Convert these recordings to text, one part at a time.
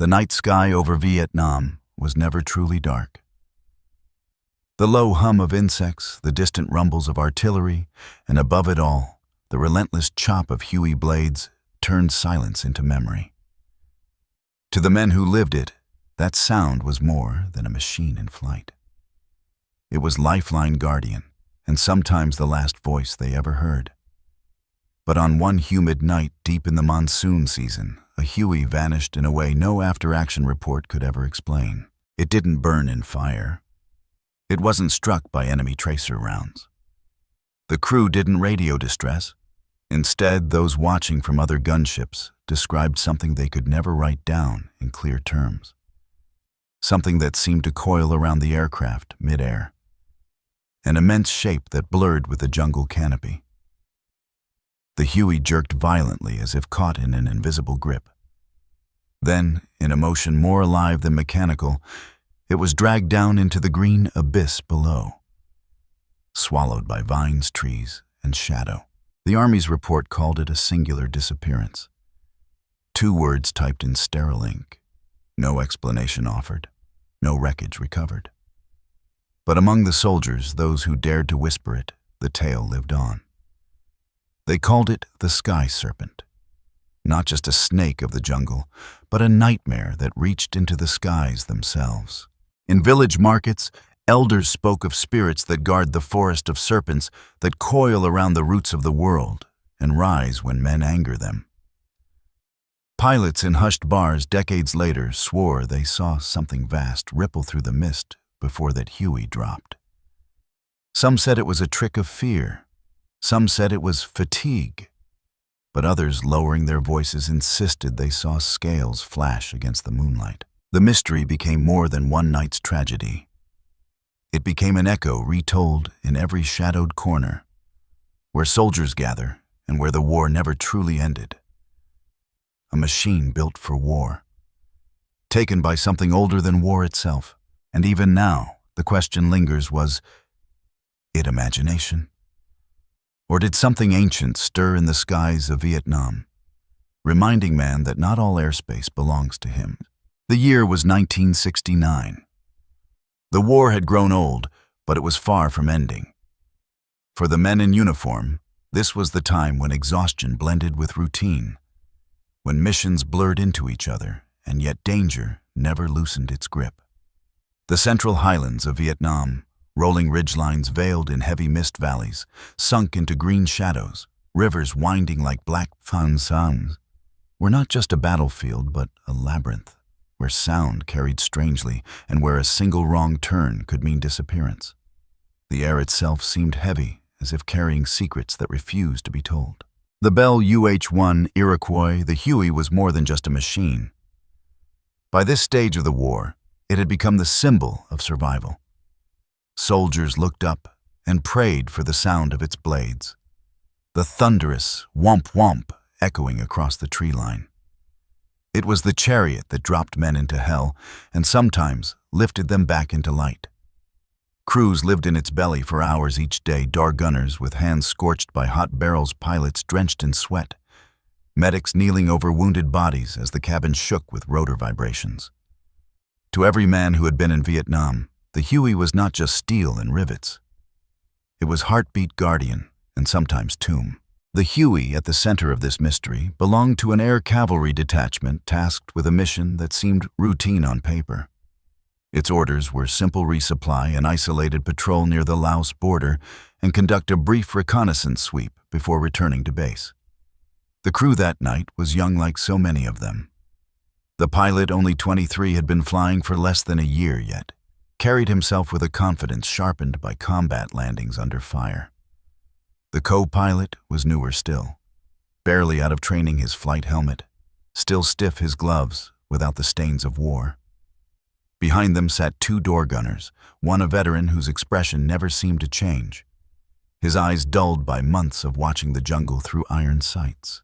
The night sky over Vietnam was never truly dark. The low hum of insects, the distant rumbles of artillery, and above it all, the relentless chop of Huey blades turned silence into memory. To the men who lived it, that sound was more than a machine in flight. It was lifeline guardian, and sometimes the last voice they ever heard. But on one humid night deep in the monsoon season, a Huey vanished in a way no after-action report could ever explain. It didn't burn in fire. It wasn't struck by enemy tracer rounds. The crew didn't radio distress. Instead, those watching from other gunships described something they could never write down in clear terms. Something that seemed to coil around the aircraft mid-air. An immense shape that blurred with the jungle canopy. The Huey jerked violently as if caught in an invisible grip. Then, in a motion more alive than mechanical, it was dragged down into the green abyss below, swallowed by vines, trees, and shadow. The Army's report called it a singular disappearance. 2 words typed in sterile ink. No explanation offered. No wreckage recovered. But among the soldiers, those who dared to whisper it, the tale lived on. They called it the Sky Serpent. Not just a snake of the jungle, but a nightmare that reached into the skies themselves. In village markets, elders spoke of spirits that guard the forest of serpents that coil around the roots of the world and rise when men anger them. Pilots in hushed bars decades later swore they saw something vast ripple through the mist before that Huey dropped. Some said it was a trick of fear. Some said it was fatigue. But others, lowering their voices, insisted they saw scales flash against the moonlight. The mystery became more than one night's tragedy. It became an echo retold in every shadowed corner, where soldiers gather and where the war never truly ended. A machine built for war, taken by something older than war itself. And even now, the question lingers, was it imagination? Or did something ancient stir in the skies of Vietnam, reminding man that not all airspace belongs to him? The year was 1969. The war had grown old, but it was far from ending. For the men in uniform, this was the time when exhaustion blended with routine, when missions blurred into each other, and yet danger never loosened its grip. The central highlands of Vietnam, rolling ridgelines veiled in heavy mist valleys, sunk into green shadows, rivers winding like black fan suns, were not just a battlefield but a labyrinth, where sound carried strangely and where a single wrong turn could mean disappearance. The air itself seemed heavy, as if carrying secrets that refused to be told. The Bell UH-1 Iroquois, the Huey, was more than just a machine. By this stage of the war, it had become the symbol of survival. Soldiers looked up and prayed for the sound of its blades, the thunderous whomp-whomp echoing across the tree line. It was the chariot that dropped men into hell and sometimes lifted them back into light. Crews lived in its belly for hours each day, door gunners with hands scorched by hot barrels, pilots drenched in sweat, medics kneeling over wounded bodies as the cabin shook with rotor vibrations. To every man who had been in Vietnam, the Huey was not just steel and rivets. It was heartbeat guardian and sometimes tomb. The Huey, at the center of this mystery, belonged to an air cavalry detachment tasked with a mission that seemed routine on paper. Its orders were simple resupply an isolated patrol near the Laos border and conduct a brief reconnaissance sweep before returning to base. The crew that night was young like so many of them. The pilot, only 23, had been flying for less than a year yet, carried himself with a confidence sharpened by combat landings under fire. The co-pilot was newer still, barely out of training, his flight helmet, still stiff his gloves without the stains of war. Behind them sat 2 door gunners, one a veteran whose expression never seemed to change, his eyes dulled by months of watching the jungle through iron sights.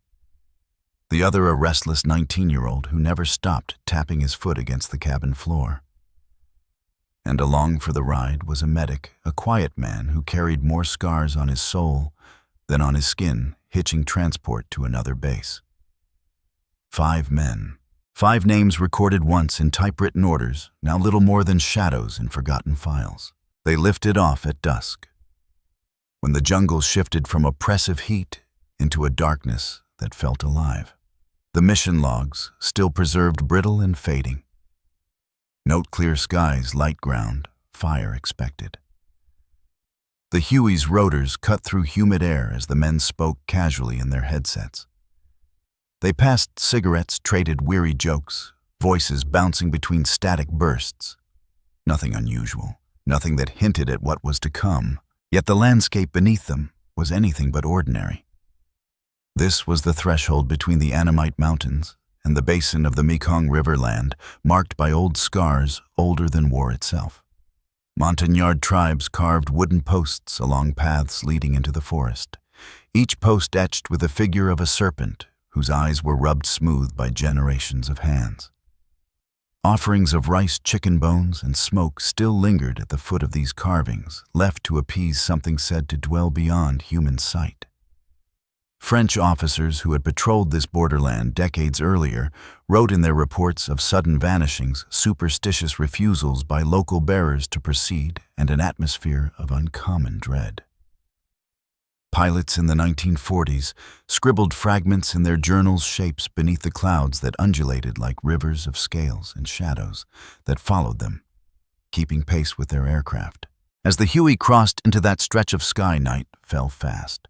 The other a restless 19-year-old who never stopped tapping his foot against the cabin floor. And along for the ride was a medic, a quiet man who carried more scars on his soul than on his skin, hitching transport to another base. 5 men, 5 names recorded once in typewritten orders, now little more than shadows in forgotten files. They lifted off at dusk, when the jungle shifted from oppressive heat into a darkness that felt alive. The mission logs, still preserved, brittle and fading. Note clear skies, light ground, fire expected. The Huey's rotors cut through humid air as the men spoke casually in their headsets. They passed cigarettes, traded weary jokes, voices bouncing between static bursts. Nothing unusual, nothing that hinted at what was to come, yet the landscape beneath them was anything but ordinary. This was the threshold between the Annamite Mountains and the basin of the Mekong River land, marked by old scars older than war itself. Montagnard tribes carved wooden posts along paths leading into the forest, each post etched with the figure of a serpent whose eyes were rubbed smooth by generations of hands. Offerings of rice, chicken bones, and smoke still lingered at the foot of these carvings, left to appease something said to dwell beyond human sight. French officers who had patrolled this borderland decades earlier wrote in their reports of sudden vanishings, superstitious refusals by local bearers to proceed, and an atmosphere of uncommon dread. Pilots in the 1940s scribbled fragments in their journals' shapes beneath the clouds that undulated like rivers of scales and shadows that followed them, keeping pace with their aircraft. As the Huey crossed into that stretch of sky, night fell fast.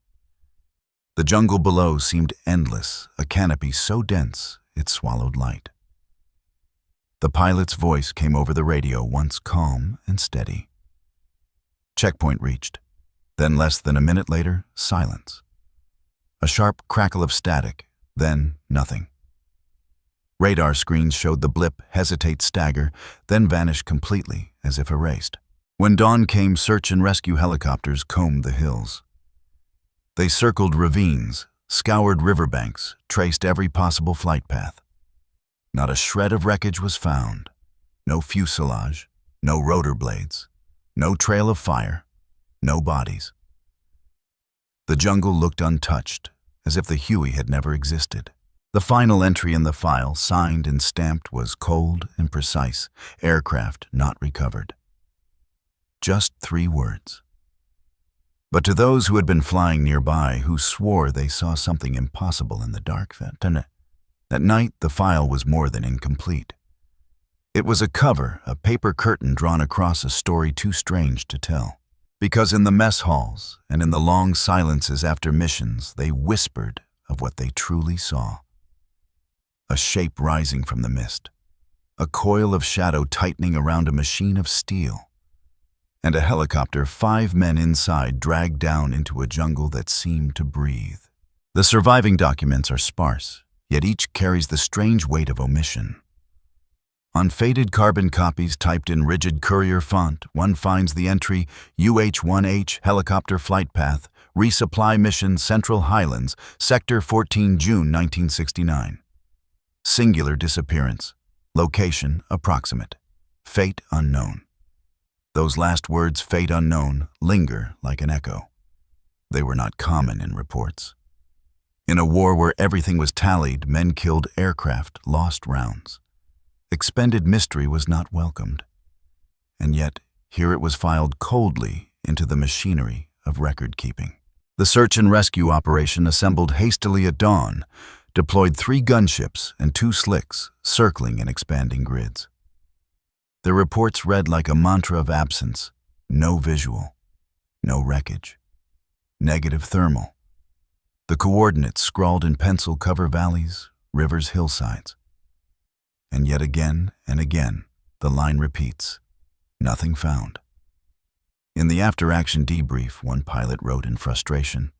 The jungle below seemed endless, a canopy so dense it swallowed light. The pilot's voice came over the radio, once calm and steady. Checkpoint reached. Then, less than a minute later, silence. A sharp crackle of static, then nothing. Radar screens showed the blip hesitate, stagger, then vanish completely, as if erased. When dawn came, search and rescue helicopters combed the hills. They circled ravines, scoured riverbanks, traced every possible flight path. Not a shred of wreckage was found. No fuselage, no rotor blades, no trail of fire, no bodies. The jungle looked untouched, as if the Huey had never existed. The final entry in the file, signed and stamped, was cold and precise: aircraft not recovered. Just 3 words. But to those who had been flying nearby, who swore they saw something impossible in the dark that night, the file was more than incomplete. It was a cover, a paper curtain drawn across a story too strange to tell. Because in the mess halls and in the long silences after missions, they whispered of what they truly saw. A shape rising from the mist, a coil of shadow tightening around a machine of steel, and a helicopter, 5 men inside, dragged down into a jungle that seemed to breathe. The surviving documents are sparse, yet each carries the strange weight of omission. On faded carbon copies typed in rigid courier font, one finds the entry UH-1H helicopter flight path, resupply mission Central Highlands, Sector 14, June 1969. Singular disappearance. Location approximate. Fate unknown. Those last words, fate unknown, linger like an echo. They were not common in reports. In a war where everything was tallied, men killed aircraft, lost rounds. Expended mystery was not welcomed. And yet, here it was filed coldly into the machinery of record-keeping. The search and rescue operation assembled hastily at dawn, deployed 3 gunships and 2 slicks, circling in expanding grids. Their reports read like a mantra of absence: no visual, no wreckage, negative thermal. The coordinates scrawled in pencil cover valleys, rivers, hillsides. And yet again and again, the line repeats: nothing found. In the after-action debrief, one pilot wrote in frustration,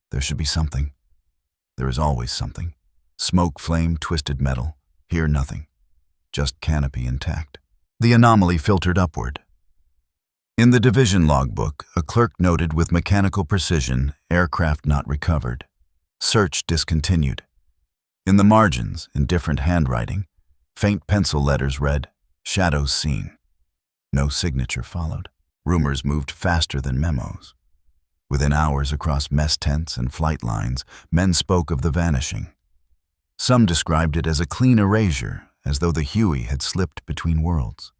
"There should be something. There is always something. Smoke, flame, twisted metal. Here nothing. Just canopy intact." The anomaly filtered upward. In the division logbook, a clerk noted with mechanical precision, aircraft not recovered. Search discontinued. In the margins, in different handwriting, faint pencil letters read, shadows seen. No signature followed. Rumors moved faster than memos. Within hours, across mess tents and flight lines, men spoke of the vanishing. Some described it as a clean erasure, as though the Huey had slipped between worlds.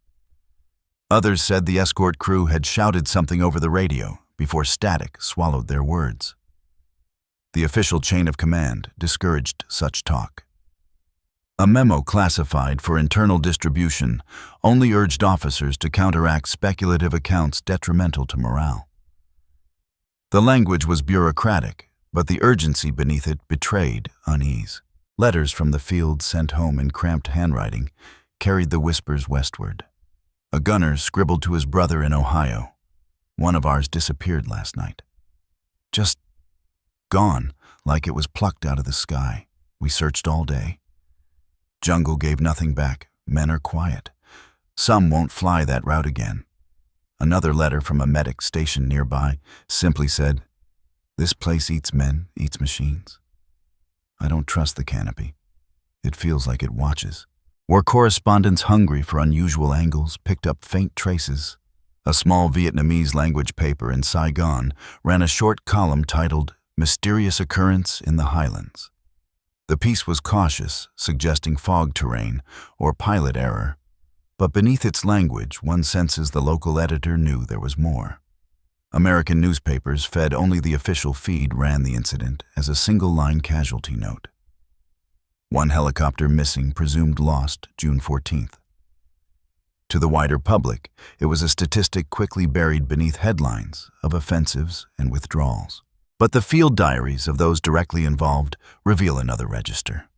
Others said the escort crew had shouted something over the radio before static swallowed their words. The official chain of command discouraged such talk. A memo classified for internal distribution only urged officers to counteract speculative accounts detrimental to morale. The language was bureaucratic, but the urgency beneath it betrayed unease. Letters from the field sent home in cramped handwriting carried the whispers westward. A gunner scribbled to his brother in Ohio, "One of ours disappeared last night. Just gone, like it was plucked out of the sky. We searched all day. Jungle gave nothing back. Men are quiet. Some won't fly that route again." Another letter from a medic stationed nearby simply said, "This place eats men, eats machines. I don't trust the canopy. It feels like it watches." War correspondents hungry for unusual angles picked up faint traces. A small Vietnamese language paper in Saigon ran a short column titled "Mysterious Occurrence in the Highlands." The piece was cautious, suggesting fog terrain or pilot error, but beneath its language, one senses the local editor knew there was more. American newspapers fed only the official feed ran the incident as a single-line casualty note. One helicopter missing, presumed lost, June 14th. To the wider public, it was a statistic quickly buried beneath headlines of offensives and withdrawals. But the field diaries of those directly involved reveal another register.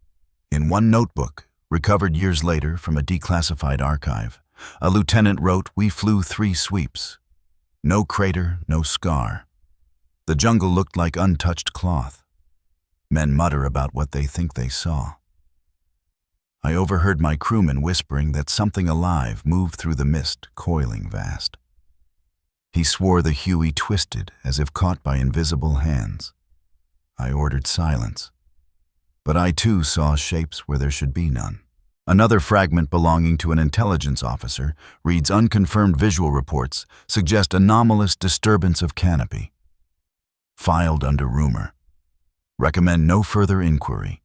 In one notebook, recovered years later from a declassified archive, a lieutenant wrote, "We flew 3 sweeps. No crater, no scar. The jungle looked like untouched cloth. Men mutter about what they think they saw. I overheard my crewman whispering that something alive moved through the mist, coiling vast. He swore the Huey twisted as if caught by invisible hands. I ordered silence. But I too saw shapes where there should be none." Another fragment belonging to an intelligence officer reads, "Unconfirmed visual reports suggest anomalous disturbance of canopy. Filed under rumor. Recommend no further inquiry."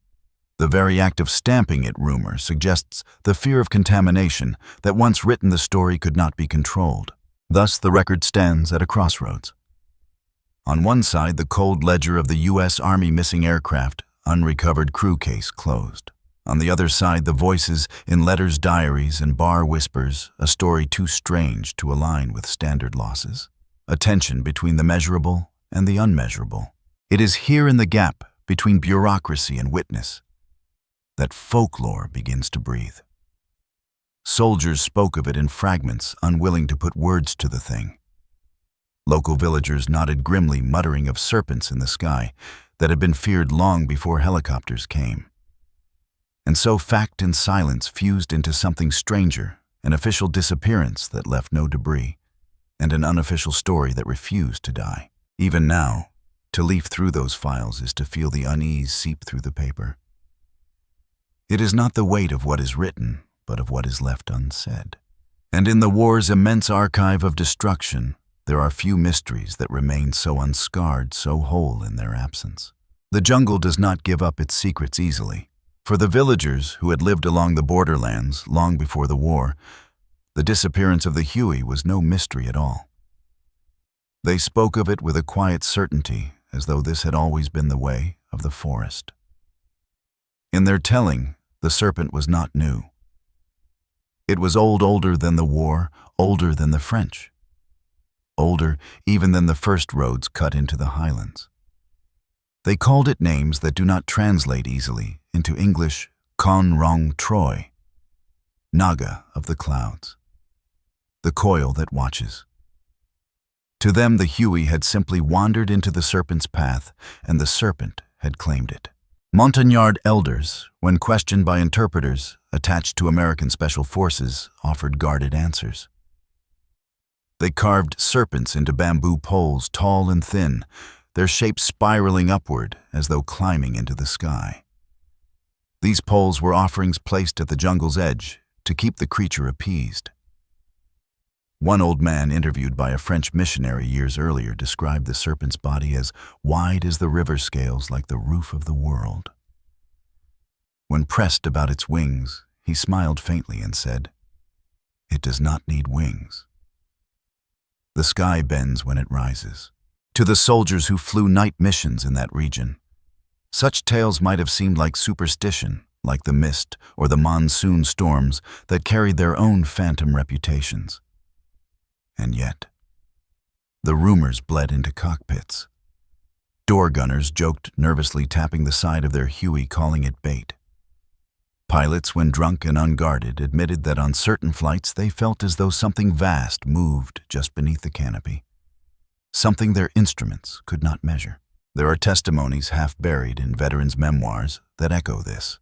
The very act of stamping it rumor suggests the fear of contamination that once written the story could not be controlled. Thus, the record stands at a crossroads. On one side, the cold ledger of the U.S. Army missing aircraft, unrecovered crew case closed. On the other side, the voices in letters, diaries, and bar whispers, a story too strange to align with standard losses. A tension between the measurable and the unmeasurable. It is here in the gap between bureaucracy and witness that folklore begins to breathe. Soldiers spoke of it in fragments, unwilling to put words to the thing. Local villagers nodded grimly, muttering of serpents in the sky that had been feared long before helicopters came. And so fact and silence fused into something stranger, an official disappearance that left no debris, and an unofficial story that refused to die. Even now, to leaf through those files is to feel the unease seep through the paper. It is not the weight of what is written, but of what is left unsaid. And in the war's immense archive of destruction, there are few mysteries that remain so unscarred, so whole in their absence. The jungle does not give up its secrets easily. For the villagers who had lived along the borderlands long before the war, the disappearance of the Huey was no mystery at all. They spoke of it with a quiet certainty, as though this had always been the way of the forest. In their telling, the serpent was not new. It was older than the war, older than the French. Older even than the first roads cut into the Highlands. They called it names that do not translate easily into English: Con Rong Troy, Naga of the clouds, the coil that watches. To them, the Huey had simply wandered into the serpent's path, and the serpent had claimed it. Montagnard elders, when questioned by interpreters attached to American Special Forces, offered guarded answers. They carved serpents into bamboo poles, tall and thin, their shapes spiraling upward as though climbing into the sky. These poles were offerings placed at the jungle's edge to keep the creature appeased. One old man interviewed by a French missionary years earlier described the serpent's body as wide as the river scales, like the roof of the world. When pressed about its wings, he smiled faintly and said, "It does not need wings. The sky bends when it rises." To the soldiers who flew night missions in that region, such tales might have seemed like superstition, like the mist or the monsoon storms that carried their own phantom reputations. And yet, the rumors bled into cockpits. Door gunners joked, nervously tapping the side of their Huey, calling it bait. Pilots, when drunk and unguarded, admitted that on certain flights they felt as though something vast moved just beneath the canopy, something their instruments could not measure. There are testimonies half buried in veterans' memoirs that echo this.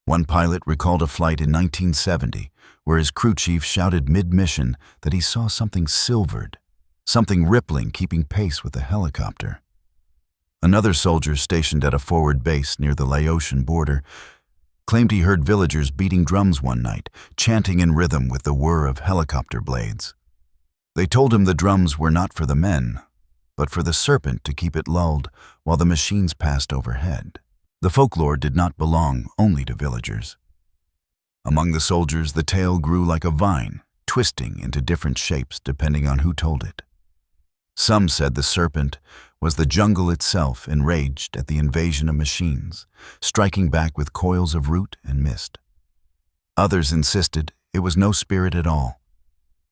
One pilot recalled a flight in 1970 where his crew chief shouted mid-mission that he saw something silvered, something rippling keeping pace with the helicopter. Another soldier stationed at a forward base near the Laotian border claimed he heard villagers beating drums one night, chanting in rhythm with the whir of helicopter blades. They told him the drums were not for the men, but for the Serpent to keep it lulled while the machines passed overhead. The folklore did not belong only to villagers. Among the soldiers, the tale grew like a vine, twisting into different shapes depending on who told it. Some said the Serpent was the jungle itself, enraged at the invasion of machines, striking back with coils of root and mist. Others insisted it was no spirit at all,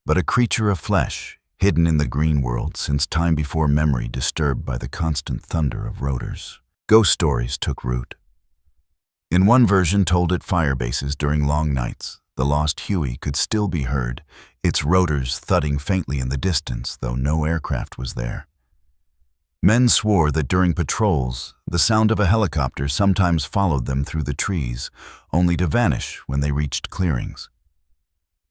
but a creature of flesh, hidden in the green world since time before memory, disturbed by the constant thunder of rotors. Ghost stories took root. In one version told at fire bases during long nights, the lost Huey could still be heard, its rotors thudding faintly in the distance, though no aircraft was there. Men swore that during patrols, the sound of a helicopter sometimes followed them through the trees, only to vanish when they reached clearings.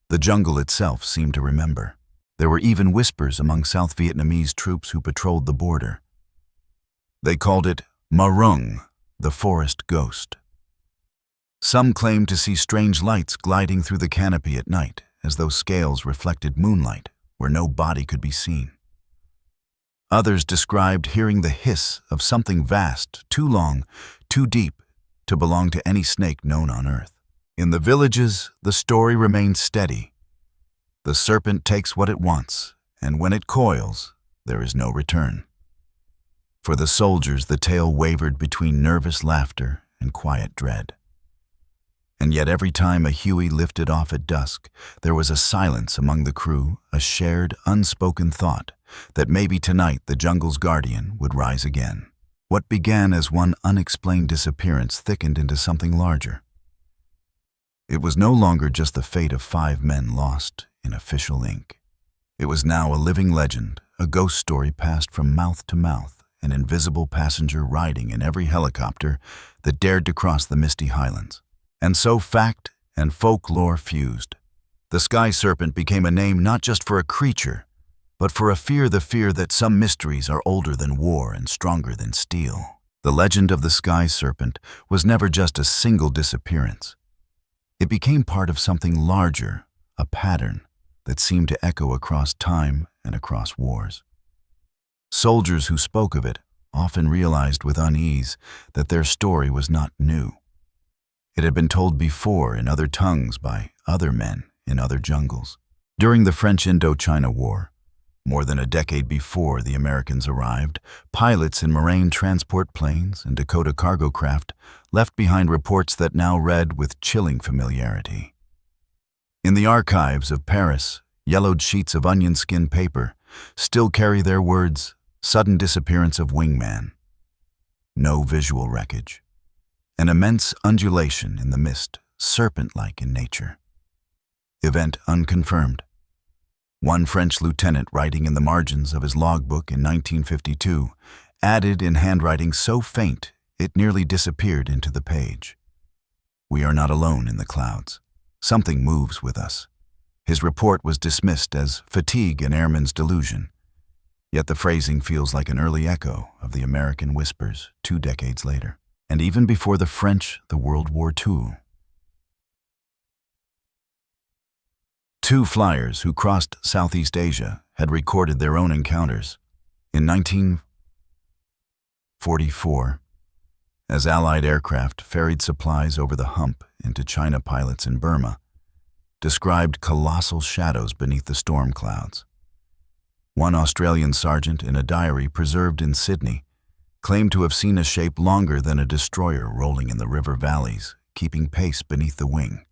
The jungle itself seemed to remember. There were even whispers among South Vietnamese troops who patrolled the border. They called it Marung, the forest ghost. Some claimed to see strange lights gliding through the canopy at night, as though scales reflected moonlight where no body could be seen. Others described hearing the hiss of something vast, too long, too deep to belong to any snake known on earth. In the villages, the story remained steady. The Serpent takes what it wants, and when it coils, there is no return. For the soldiers, the tale wavered between nervous laughter and quiet dread. And yet every time a Huey lifted off at dusk, there was a silence among the crew, a shared, unspoken thought that maybe tonight the jungle's guardian would rise again. What began as one unexplained disappearance thickened into something larger. It was no longer just the fate of 5 men lost in official ink. It was now a living legend, a ghost story passed from mouth to mouth, an invisible passenger riding in every helicopter that dared to cross the misty Highlands. And so fact and folklore fused. The Sky Serpent became a name not just for a creature, but for a fear, the fear that some mysteries are older than war and stronger than steel. The legend of the Sky Serpent was never just a single disappearance. It became part of something larger, a pattern that seemed to echo across time and across wars. Soldiers who spoke of it often realized with unease that their story was not new. It had been told before in other tongues by other men in other jungles. During the French Indochina War, more than a decade before the Americans arrived, pilots in Marine transport planes and Dakota cargo craft left behind reports that now read with chilling familiarity. In the archives of Paris, yellowed sheets of onion skin paper still carry their words, "Sudden disappearance of wingman." No visual wreckage. An immense undulation in the mist, serpent-like in nature. Event unconfirmed. One French lieutenant, writing in the margins of his logbook in 1952, added in handwriting so faint it nearly disappeared into the page, "We are not alone in the clouds. Something moves with us." His report was dismissed as fatigue and airman's delusion, yet the phrasing feels like an early echo of the American whispers 2 decades later. And even before the French, the World War II. 2 flyers who crossed Southeast Asia had recorded their own encounters. In 1944 as Allied aircraft ferried supplies over the hump into China. Pilots in Burma described colossal shadows beneath the storm clouds. One Australian sergeant, in a diary preserved in Sydney, claimed to have seen a shape longer than a destroyer rolling in the river valleys, keeping pace beneath the wing.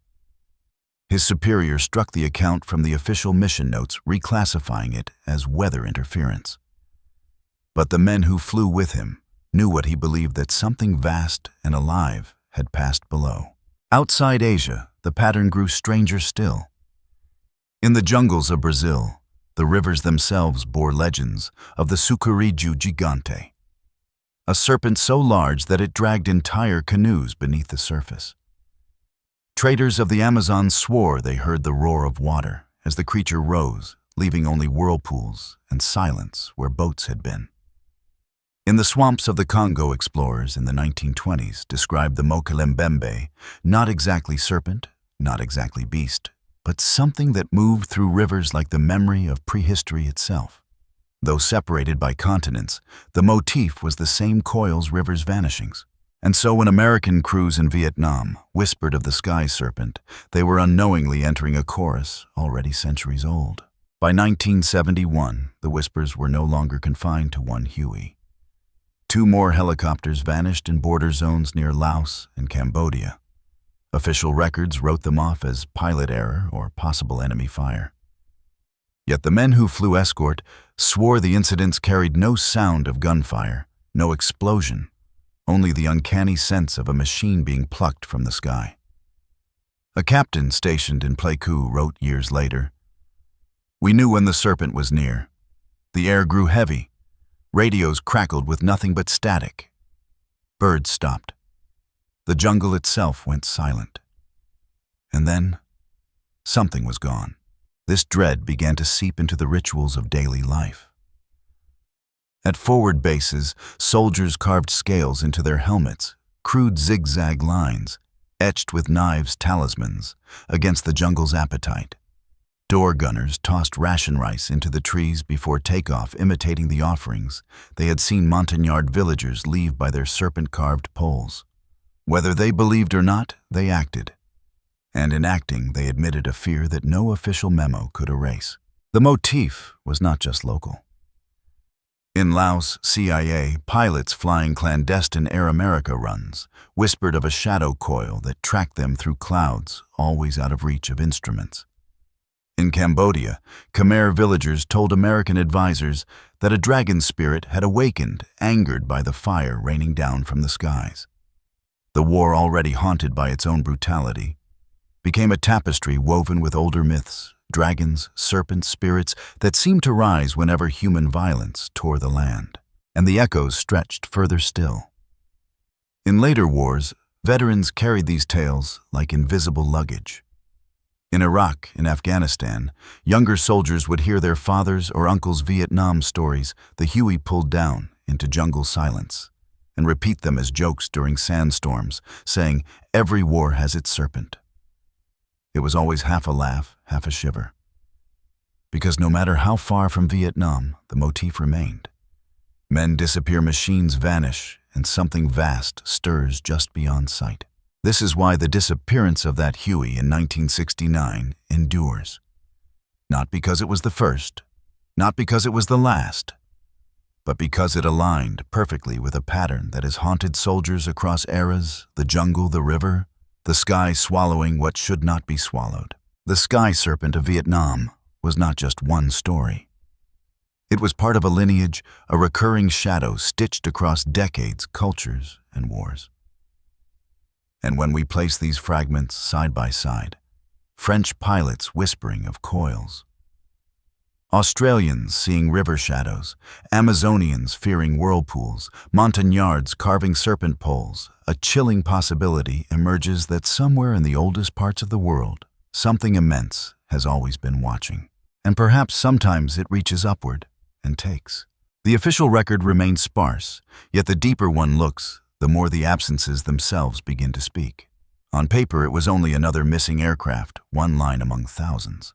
His superior struck the account from the official mission notes, reclassifying it as weather interference. But the men who flew with him knew what he believed, that something vast and alive had passed below. Outside Asia, the pattern grew stranger still. In the jungles of Brazil, the rivers themselves bore legends of the Sucuriju gigante, a serpent so large that it dragged entire canoes beneath the surface. Traders of the Amazon swore they heard the roar of water as the creature rose, leaving only whirlpools and silence where boats had been. In the swamps of the Congo, explorers in the 1920s described the Mokelembembe, not exactly serpent, not exactly beast, but something that moved through rivers like the memory of prehistory itself. Though separated by continents, the motif was the same: coils, rivers, vanishings. And so when American crews in Vietnam whispered of the sky serpent, they were unknowingly entering a chorus already centuries old. By 1971, the whispers were no longer confined to one Huey. 2 more helicopters vanished in border zones near Laos and Cambodia. Official records wrote them off as pilot error or possible enemy fire. Yet the men who flew escort swore the incidents carried no sound of gunfire, no explosion, only the uncanny sense of a machine being plucked from the sky. A captain stationed in Pleiku wrote years later, "We knew when the serpent was near. The air grew heavy. Radios crackled with nothing but static. Birds stopped. The jungle itself went silent. And then, something was gone." This dread began to seep into the rituals of daily life. At forward bases, soldiers carved scales into their helmets, crude zigzag lines, etched with knives, talismans, against the jungle's appetite. Door gunners tossed ration rice into the trees before takeoff, imitating the offerings they had seen Montagnard villagers leave by their serpent-carved poles. Whether they believed or not, they acted. And in acting, they admitted a fear that no official memo could erase. The motif was not just local. In Laos, CIA pilots flying clandestine Air America runs whispered of a shadow coil that tracked them through clouds, always out of reach of instruments. In Cambodia, Khmer villagers told American advisors that a dragon spirit had awakened, angered by the fire raining down from the skies. The war, already haunted by its own brutality, became a tapestry woven with older myths, dragons, serpents, spirits that seemed to rise whenever human violence tore the land. And the echoes stretched further still. In later wars, veterans carried these tales like invisible luggage. In Iraq and Afghanistan, younger soldiers would hear their fathers' or uncles' Vietnam stories the Huey pulled down into jungle silence, and repeat them as jokes during sandstorms, saying, "Every war has its serpent." It was always half a laugh, half a shiver. Because no matter how far from Vietnam, the motif remained. Men disappear, machines vanish, and something vast stirs just beyond sight. This is why the disappearance of that Huey in 1969 endures. Not because it was the first, not because it was the last, but because it aligned perfectly with a pattern that has haunted soldiers across eras, the jungle, the river, the sky swallowing what should not be swallowed. The sky serpent of Vietnam was not just one story. It was part of a lineage, a recurring shadow stitched across decades, cultures, and wars. And when we place these fragments side by side, French pilots whispering of coils, Australians seeing river shadows, Amazonians fearing whirlpools, Montagnards carving serpent poles, a chilling possibility emerges that somewhere in the oldest parts of the world, something immense has always been watching. And perhaps sometimes it reaches upward and takes. The official record remains sparse, yet the deeper one looks, the more the absences themselves begin to speak. On paper, it was only another missing aircraft, one line among thousands.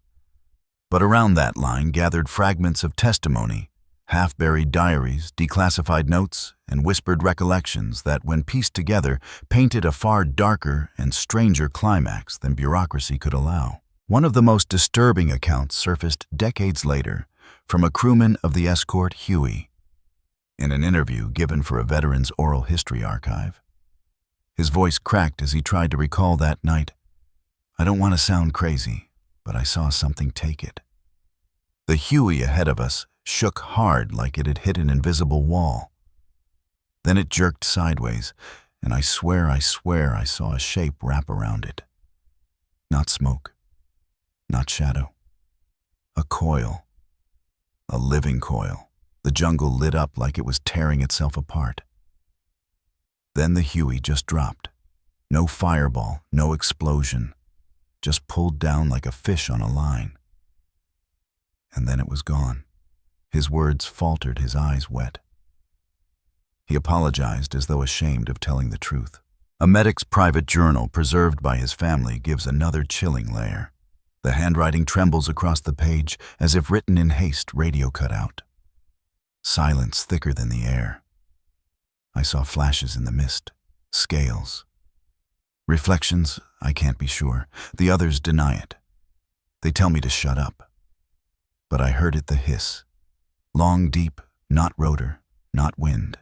But around that line gathered fragments of testimony, half-buried diaries, declassified notes, and whispered recollections that, when pieced together, painted a far darker and stranger climax than bureaucracy could allow. One of the most disturbing accounts surfaced decades later from a crewman of the escort Huey, in an interview given for a veteran's oral history archive. His voice cracked as he tried to recall that night. "I don't want to sound crazy, but I saw something take it." The Huey ahead of us shook hard like it had hit an invisible wall. Then it jerked sideways, and I swear I saw a shape wrap around it. Not smoke, not shadow. A coil. A living coil. The jungle lit up like it was tearing itself apart. Then the Huey just dropped. No fireball, no explosion. Just pulled down like a fish on a line. And then it was gone. His words faltered, his eyes wet. He apologized as though ashamed of telling the truth. A medic's private journal preserved by his family gives another chilling layer. The handwriting trembles across the page as if written in haste, radio cut out. Silence thicker than the air. I saw flashes in the mist, scales. Reflections, I can't be sure. The others deny it. They tell me to shut up. But I heard it, the hiss. Long, deep, not rotor, not wind.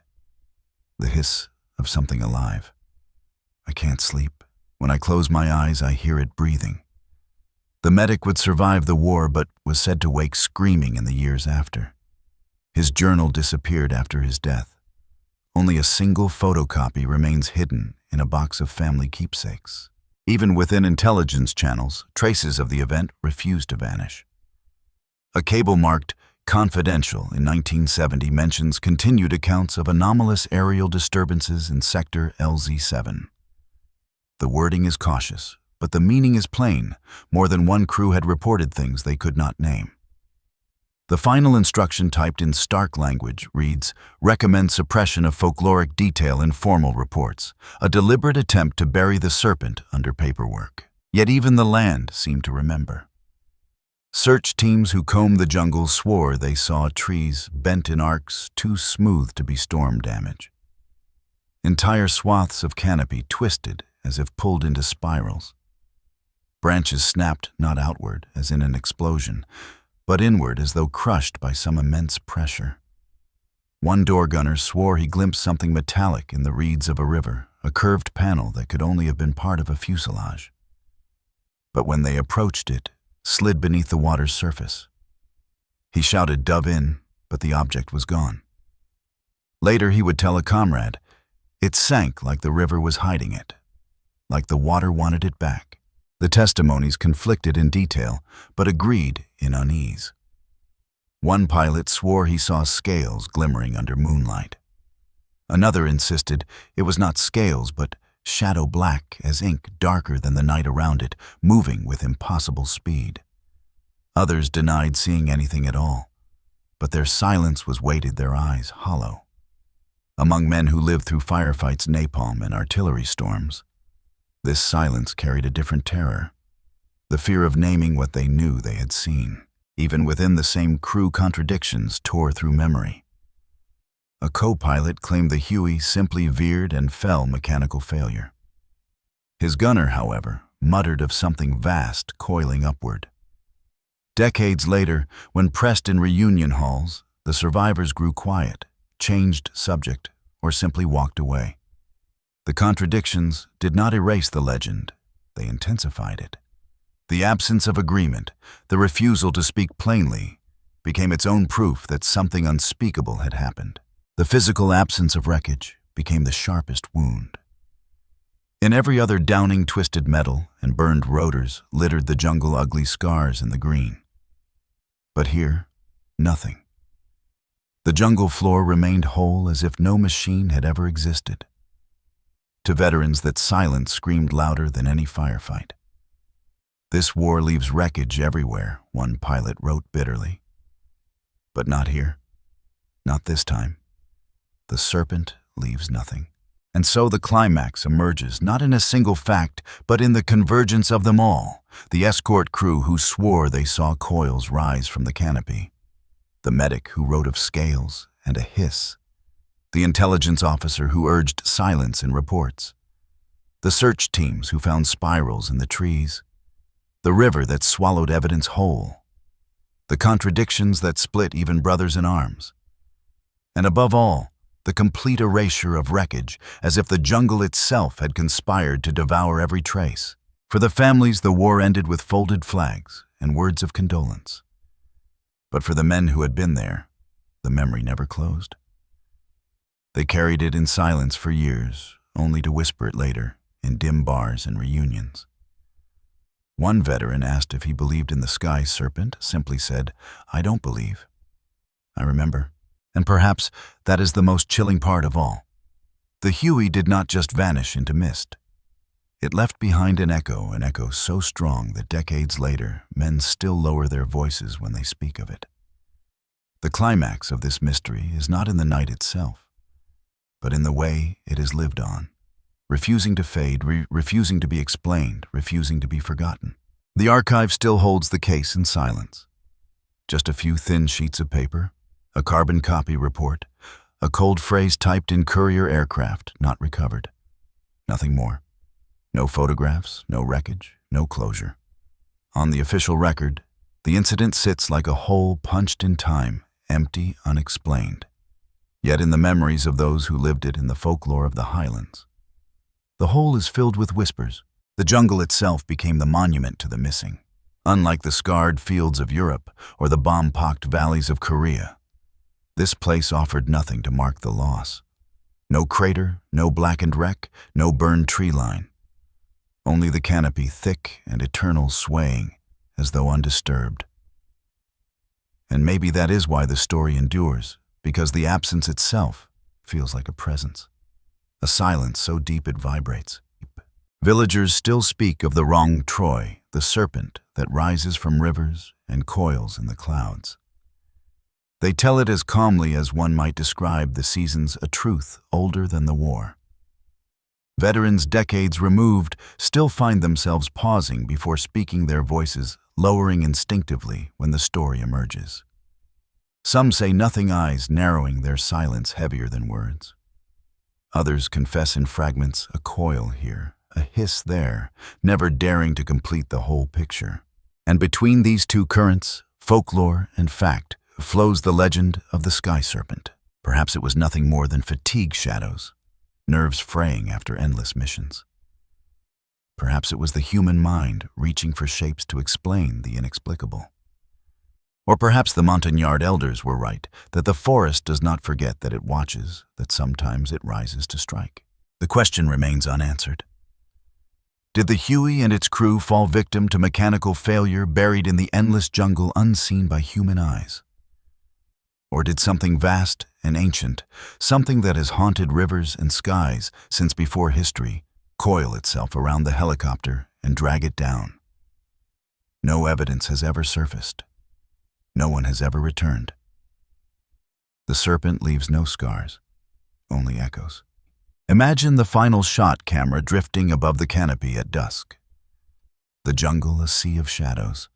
The hiss of something alive. I can't sleep. When I close my eyes, I hear it breathing. The medic would survive the war, but was said to wake screaming in the years after. His journal disappeared after his death. Only a single photocopy remains hidden in a box of family keepsakes. Even within intelligence channels, traces of the event refuse to vanish. A cable marked "Confidential" in 1970 mentions continued accounts of anomalous aerial disturbances in Sector LZ7. The wording is cautious, but the meaning is plain. More than one crew had reported things they could not name. The final instruction, typed in stark language, reads, "Recommend suppression of folkloric detail in formal reports, a deliberate attempt to bury the serpent under paperwork." Yet even the land seemed to remember. Search teams who combed the jungle swore they saw trees bent in arcs too smooth to be storm damage. Entire swaths of canopy twisted as if pulled into spirals. Branches snapped not outward, as in an explosion, but inward as though crushed by some immense pressure. One door gunner swore he glimpsed something metallic in the reeds of a river, a curved panel that could only have been part of a fuselage. But when they approached it, slid beneath the water's surface. He shouted, "Dove in," but the object was gone. Later he would tell a comrade, it sank like the river was hiding it, like the water wanted it back. The testimonies conflicted in detail, but agreed in unease. One pilot swore he saw scales glimmering under moonlight. Another insisted it was not scales, but shadow black as ink, darker than the night around it, moving with impossible speed. Others denied seeing anything at all, but their silence was weighted, their eyes hollow. Among men who lived through firefights, napalm, and artillery storms, this silence carried a different terror, the fear of naming what they knew they had seen. Even within the same crew, contradictions tore through memory. A co-pilot claimed the Huey simply veered and fell mechanical failure. His gunner, however, muttered of something vast coiling upward. Decades later, when pressed in reunion halls, the survivors grew quiet, changed subject, or simply walked away. The contradictions did not erase the legend, they intensified it. The absence of agreement, the refusal to speak plainly, became its own proof that something unspeakable had happened. The physical absence of wreckage became the sharpest wound. In every other downing twisted metal and burned rotors littered the jungle ugly scars in the green. But here, nothing. The jungle floor remained whole as if no machine had ever existed. To veterans, that silence screamed louder than any firefight. "This war leaves wreckage everywhere," one pilot wrote bitterly. But not here. Not this time. The serpent leaves nothing. And so the climax emerges, not in a single fact, but in the convergence of them all. The escort crew who swore they saw coils rise from the canopy. the medic who wrote of scales and a hiss, the intelligence officer who urged silence in reports, the search teams who found spirals in the trees, the river that swallowed evidence whole, the contradictions that split even brothers in arms, and above all, the complete erasure of wreckage, as if the jungle itself had conspired to devour every trace. For the families, the war ended with folded flags and words of condolence. But for the men who had been there, the memory never closed. They carried it in silence for years, only to whisper it later in dim bars and reunions. One veteran asked if he believed in the sky serpent, simply said, "I don't believe. I remember." And perhaps that is the most chilling part of all. The Huey did not just vanish into mist. It left behind an echo so strong that decades later, men still lower their voices when they speak of it. The climax of this mystery is not in the night itself, but in the way it is lived on, refusing to fade, refusing to be explained, refusing to be forgotten. The archive still holds the case in silence. Just a few thin sheets of paper, a carbon copy report, a cold phrase typed in courier aircraft, not recovered. Nothing more. No photographs, no wreckage, no closure. On the official record, the incident sits like a hole punched in time, empty, unexplained. Yet in the memories of those who lived it in the folklore of the Highlands, the hole is filled with whispers. The jungle itself became the monument to the missing. Unlike the scarred fields of Europe or the bomb-pocked valleys of Korea, this place offered nothing to mark the loss. No crater, no blackened wreck, no burned tree line. Only the canopy, thick and eternal, swaying as though undisturbed. And maybe that is why the story endures, because the absence itself feels like a presence. A silence so deep it vibrates. Villagers still speak of the wronged Troy, the serpent that rises from rivers and coils in the clouds. They tell it as calmly as one might describe the seasons, a truth older than the war. Veterans decades removed still find themselves pausing before speaking, their voices lowering instinctively when the story emerges. Some say nothing, eyes narrowing, their silence heavier than words. Others confess in fragments, a coil here, a hiss there, never daring to complete the whole picture. And between these two currents, folklore and fact, flows the legend of the sky serpent. Perhaps it was nothing more than fatigue shadows, nerves fraying after endless missions. Perhaps it was the human mind reaching for shapes to explain the inexplicable. Or perhaps the Montagnard elders were right, that the forest does not forget that it watches, that sometimes it rises to strike. The question remains unanswered. Did the Huey and its crew fall victim to mechanical failure, buried in the endless jungle unseen by human eyes? Or did something vast and ancient, something that has haunted rivers and skies since before history, coil itself around the helicopter and drag it down? No evidence has ever surfaced. No one has ever returned. The serpent leaves no scars, only echoes. Imagine the final shot camera drifting above the canopy at dusk. The jungle a sea of shadows.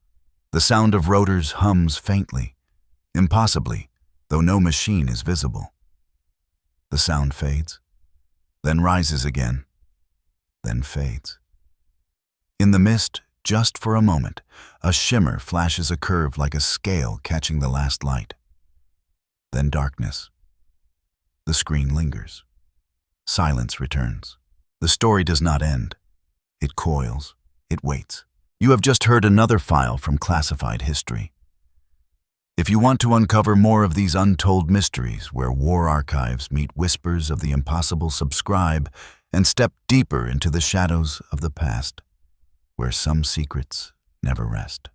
The sound of rotors hums faintly, impossibly, though no machine is visible. The sound fades, then rises again, then fades. In the mist, just for a moment, a shimmer flashes, a curve like a scale catching the last light. Then darkness. The screen lingers. Silence returns. The story does not end. It coils. It waits. You have just heard another file from classified history. If you want to uncover more of these untold mysteries where war archives meet whispers of the impossible, subscribe and step deeper into the shadows of the past, where some secrets never rest.